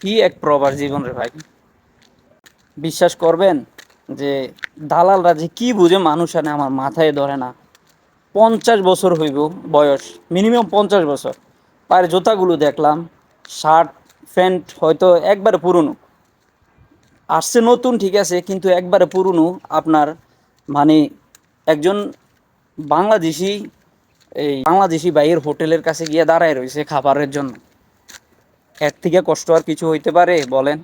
কি এক প্রবাস জীবন রে ভাই। বিশ্বাস করবেন যে দালালরা যে কি বুঝে মানুষ আনে আমার মাথায় ধরে না। 50 বছর হইব বয়স, মিনিমাম 50 বছর। পায়ের জুতাগুলো দেখলাম, শার্ট প্যান্ট হয়তো একবারে পুরনো, আসছে নতুন ঠিক আছে, কিন্তু একবারে পুরনো। আপনার মানে একজন বাংলাদেশি, এই বাংলাদেশি ভাইয়ের হোটেলের কাছে গিয়ে দাঁড়ায় রয়েছে খাবারের জন্য। এর থেকে কষ্ট আর কিছু হইতে পারে বলেন?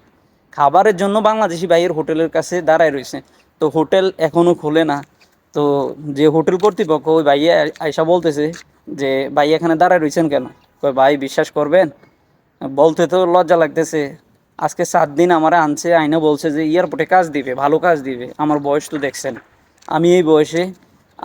খাবারের জন্য বাংলাদেশি ভাইয়ের হোটেলের কাছে দাঁড়ায় রয়েছে। তো হোটেল এখনো খোলে না। তো যে হোটেল কর্তৃপক্ষ, ওই ভাইয়া আইসা বলতেছে যে ভাই এখানে দাঁড়ায় রয়েছেন কেন? কয় ভাই বিশ্বাস করবেন, বলতে তো লজ্জা লাগতেছে। আজকে 7 দিন আমারে আনছে, আইনা বলছে যে এয়ারপোর্টে কাজ দিবে, ভালো কাজ দিবে। আমার বয়স তো দেখছেন, আমি এই বয়সে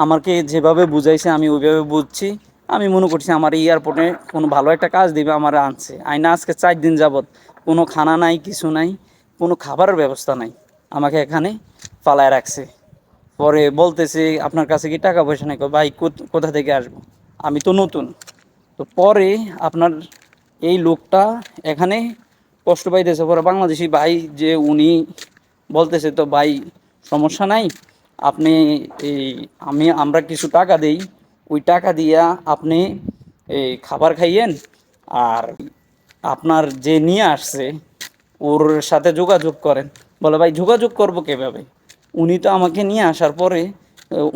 আমাকে যেভাবে বুঝাইছে আমি ওইভাবে বুঝছি। আমি মনে করছি আমার এয়ারপোর্টে কোনো ভালো একটা কাজ দিবে, আমার আনছে। আইনা আজকে 4 দিন যাবত কোনো খানা নাই, কিছু নাই, কোনো খাবারের ব্যবস্থা নাই, আমাকে এখানে ফালায় রাখছে। পরে বলতেছে আপনার কাছে কি টাকা পয়সা নাই? কই ভাই কোথা থেকে আসবো, আমি তো নতুন। তো পরে আপনার এই লোকটা এখানে কষ্ট পাইতেছে। পরে বাংলাদেশি ভাই যে উনি বলতেছে, তো ভাই সমস্যা নাই, আপনি এই আমরা কিছু টাকা দেই, ওই টাকা দিয়া আপনি এই খাবার খাইয়েন। আর আপনার যে নিয়ে আসছে ওর সাথে যোগাযোগ করেন। বলে ভাই যোগাযোগ করব কিভাবে? উনি তো আমাকে নিয়ে আসার পরে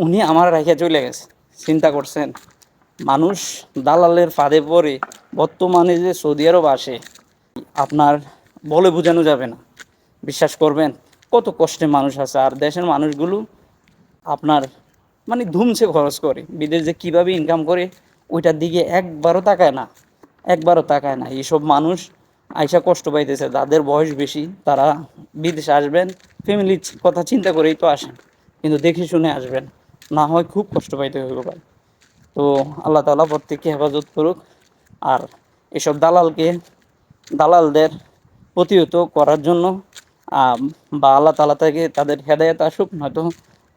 উনি আমার রেখে চলে গেছে। চিন্তা করছেন? মানুষ দালালের ফাঁদে পড়ে বর্তমানে যে সৌদি আরব আসে, আপনার বলে বোঝানো যাবে না। বিশ্বাস করবেন, কত কষ্টে মানুষ আছে। আর দেশের মানুষগুলো আপনার মানে ধুমসে খরচ করে, বিদেশ যে কীভাবে ইনকাম করে ওইটার দিকে একবারও তাকায় না, একবারও তাকায় না। এইসব মানুষ আইসা কষ্ট পাইতেছে, যাদের বয়স বেশি তারা বিদেশে আসবেন ফ্যামিলির কথা চিন্তা করেই তো আসেন, কিন্তু দেখে শুনে আসবেন, না হয় খুব কষ্ট পাইতে হইব ভাই। তো আল্লাহ তাআলা প্রত্যেককে হেফাজত করুক। আর এসব দালালদের প্রতিহত করার জন্য বা আল্লাহ তাআলা থেকে তাদের হেদায়েত আসুক, নয়তো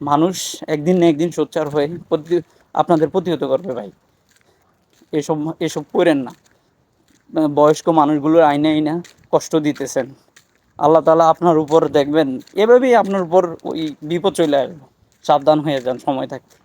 মানুষ একদিন না একদিন সোচ্চার হয়ে আপনাদের প্রতিহত করবে ভাই। এসব এসব করেন না। বয়স্ক মানুষগুলোর আইনা আইনা কষ্ট দিতেছেন। আল্লাহ তাআলা আপনার উপর দেখবেন এভাবেই আপনার উপর ওই বিপদ চলে আসবে। সাবধান হয়ে যান সময় থাকতে।